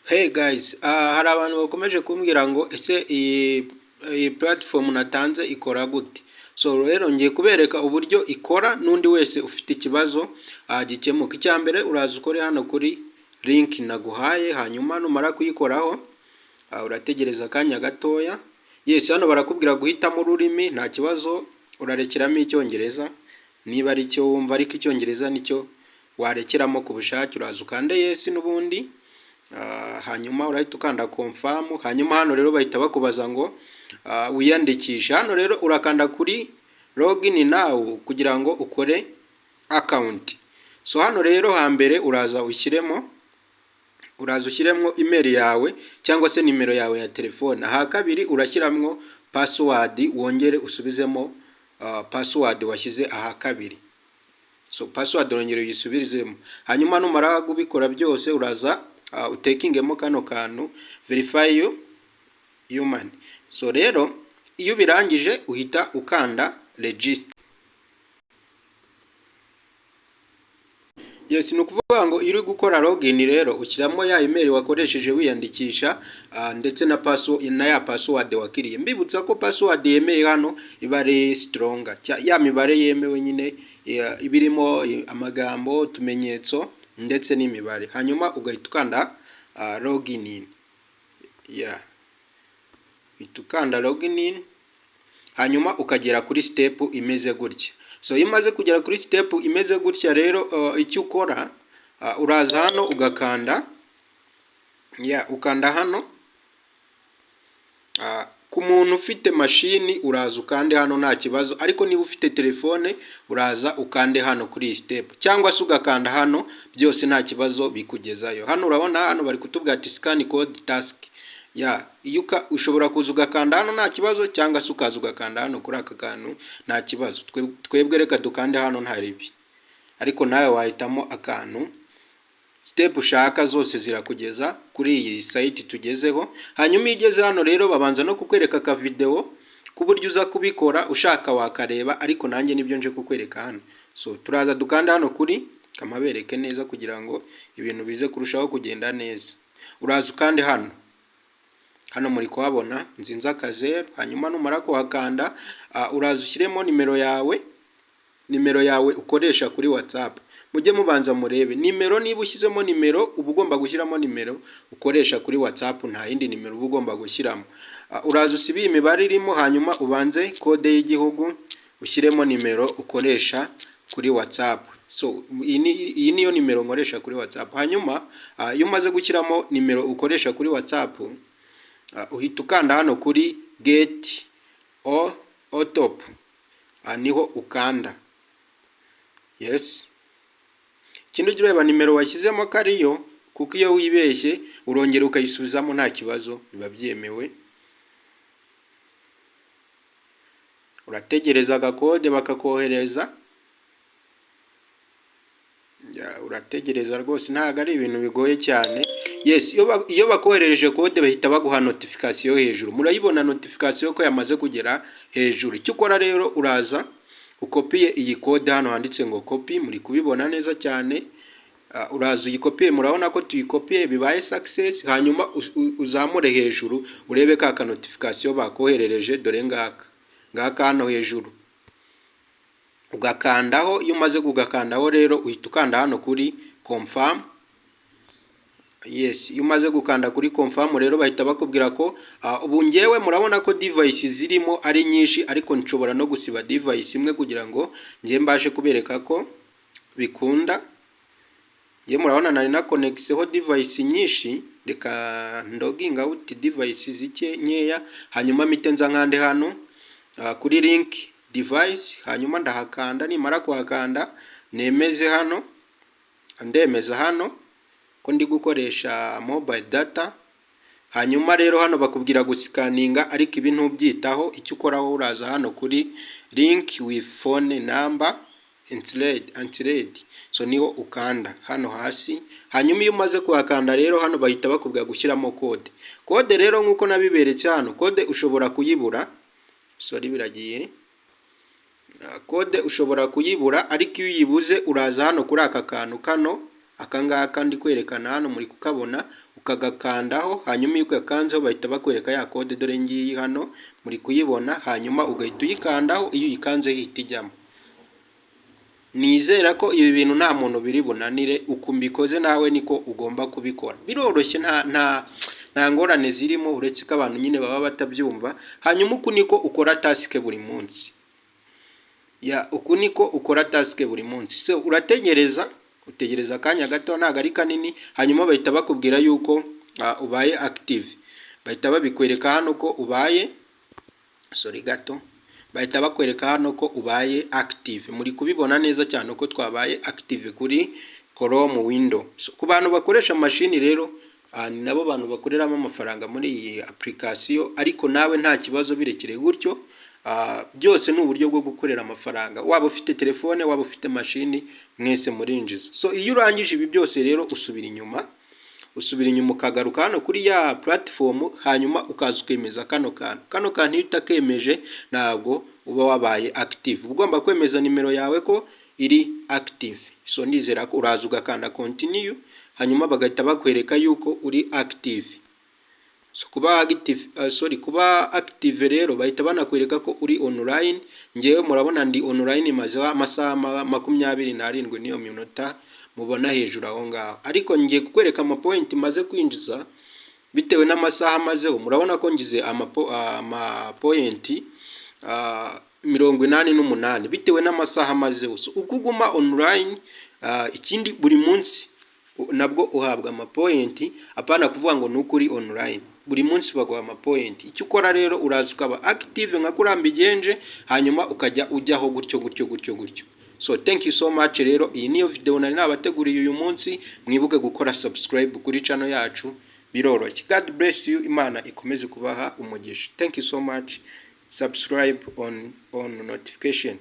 Hey guys, hari abantu bakomeje kumbwira ngo ese iyi platform natanze ikora gute? So rero ngiye kubereka uburyo ikora n'undi wese ufite ikibazo gikemuka. Icya mbere uraza ukore hano kuri link naguhaye, hanyuma numara kuyikoraho urategereza akanya gatoya. Yes, hano barakubwira guhitamo ururimi, nta kibazo urarekeramo icyongereza niba ari cyo wumva, ariko icyongereza nicyo warekeramo ku bushake. Uraza ukande yes n'ubundi. Hanyuma urahita ukanda confirm, hanyuma hano rero bahita bakubaza ngo wiyandikishe. Hano rero urakanda kuri login now kugira ngo ukore account. So hano rero hambere uraza ushyiremo email yawe cyangwa se nimero yawe ya telefone. Aha kabiri urashyiramo password, wongere usubizemo password washyize aha kabiri. So password wongere uyisubizemo, hanyuma numara kubikora byose uraza utekingemo kano kantu verify human. So rero iyo birangije uhita ukanda register. Yes, nukuvuga ngo iri gukora login rero ushyiramo ya email wakoresheje wiyandikisha ndetse na password wakiriye. Mbibutsa ko password yemeye hano iba ari stronger, ya mibare yemewe nyine ibirimo amagambo, utumenyetso ndetse n'imibare. Hanyuma ugahita ukanda login in. Ukanda login in, hanyuma ukagera kuri step imeze gutya. So iyo umaze kugera kuri step imeze gutya rero icyo ukora uraza hano ugakanda ukanda hano. Ku muntu ufite mashini uraza ukande hano nta kibazo, ariko niba ufite telefone uraza ukande hano kuri step, cyangwa se ugakanda hano, byose nta kibazo bikugezayo. Hano urabona hano bari kutubwira ati scan code task. Iyo ushobora kuza ugakanda hano nta kibazo, cyangwa se ukaza ugakanda hano kuri aka kantu nta kibazo. Twebwe reka dukande hano nta ribi, ariko nawe wahitamo akantu. Step ushaka zose zirakugeza kuri iyi site tugezeho. Hanyuma igeze hano rero babanza no kukwereka ka video ku buryo uza kubikora, ushaka wakareba, ariko nanjye nibyo nje kukwereka hano. So turaza dukanda hano kuri kamabereke neza kugira ngo ibintu bize kurushaho kugenda neza. Uraza ukande hano muri kuhabona nzinza akazeru, hanyuma numara kuhakanda uraza ushyiremo nimero yawe ukoresha kuri WhatsApp. Mujye mubanza murebe nimero, niba ushyizemo nimero uba ugomba gushyiramo nimero ukoresha kuri WhatsApp, nta yindi nimero uba ugomba gushyiramo. Uraza usibiye imibare irimo, hanyuma ubanze kode y'igihugu ushyiremo nimero ukoresha kuri WhatsApp. So iyi niyo nimero nkoresha kuri WhatsApp. Hanyuma iyo umaze gushyiramo nimero ukoresha kuri WhatsApp uhita ukanda hano kuri get OTP. Niho ukanda yes. Ikindi ujye ureba nimero washyizemo kariyo, kuko iyo wibeshye urongera ukayisubizamo nta kibazo, biba byemewe. Urategereza agakode bakakohereza. Urategereza rwose, ntabwo ari ibintu bigoye cyane. Yes, iyo bakoherereje kode bahita baguha notification hejuru. Murayibona notification ko yamaze kugera hejuru. Icyo ukora rero uraza ukopiye iyi kode hano handitse ngo copy, muri kubibona neza cyane. Uraza uyikopiye, murabona ko tuyikopiye bibaye success. Hanyuma uzamure hejuru urebe ka notification bakoherereje, dore ngaka hano hejuru ugakandaho. Iyo umaze kugakandaho rero uhita ukanda hano kuri confirm. Yes, iyo umaze gukanda kuri confirm rero bahita bakubwira ko ubu ngewe murabona ko device zirimo ari nyinshi, ariko nshobora no gusiba device imwe kugira ngo ngiye mbashe kubereka ko bikunda. Ngiye murabona nari na connectseho device nyinshi, reka ndogging out device zike nkeya, hanyuma mite nza nkande hano kuri link device, hanyuma ndahakanda. Nimara kuhakanda nemeze hano, ndemeza hano ko ndi gukoresha mobile data. Hanyuma rero hano bakubwira gusikaninga, ariko ibi ntubyitaho. Icyo ukoraho uraza hano kuri link with phone number entered. So niho ukanda hano hasi. Hanyuma iyo umaze kuhakanda rero hano bahita bakubwira gushyiramo kode rero nkuko nabiberetse hano. Kode ushobora kuyibura, sorry biragiye. Kode ushobora kuyibura, ariko iyo uyibuze uraza hano kuri aka kantu kano akangaka ndi kwerekana hano muri kukabona, ukagakandaho, hanyuma iyo ugakanzeho bahita bakwereka ya code, dore ngiyi hano muri kuyibona, hanyuma ugahita uyikandaho, iyo uyikanze ihita ijyamo. Nizera ko ibi bintu nta muntu biri bunanire, uko mbikoze nawe niko ugomba kubikora. Biroroshye, nta ngorane zirimo, uretse ko abantu nyine baba batabyumva. Hanyuma uku niko ukora task buri munsi. Uku niko ukora task buri munsi. So utegereza akanya gato, ntago ari kanini, hanyuma bahita bakubwira yuko ubaye active. Bahita babikwereka hano ko ubaye bahita bakwereka hano ko ubaye active. Muri kubibona neza cyane ko twabaye active kuri Chrome window. So, ku bantu bakoresha mashini rero, ni nabo bantu bakoreramo amafaranga muri iyi application, ariko nawe nta kibazo, birekere gutyo. Byose ni uburyo bwo gukorera amafaranga, waba ufite telefone, waba ufite mashini, mwese murinjiza. So iyo urangije ibi byose rero usubira inyuma ukagaruka hano kuri ya platform, hanyuma ukaza ukemeza kano kantu iyo utakemeje ntabwo uba wabaye active. Ugomba kwemeza nimero yawe ko iri active. So ndizera ko uraza ugakanda continue, hanyuma bagahita bakwereka yuko uri active. So kuba active rero bahita banakwereka ko uri online. Ngewe murabona ndi online maze amasaha 27 niyo minota mubona hejuru aho ngaho, ariko ngiye kukwereka point maze kwinjiza bitewe n'amasaha mazeho. Murabona ko ngize point 88 bitewe n'amasaha mazeho. So ukuguma online, ikindi buri munsi nabwo uhabwa point, apana kuvuga ngo nukuri online. Buri munsi baguha point. Icyo ukora rero uraza ukaba active nka kurambigenje, hanyuma ukajya ujyaho gutyo. So thank you so much rero. Iyi niyo video nari nabateguriye uyu munsi. Mwibuke gukora subscribe kuri channel yacu, biroroshye. God bless you, Imana ikomeze kubaha umugisha. Thank you so much. Subscribe on notification.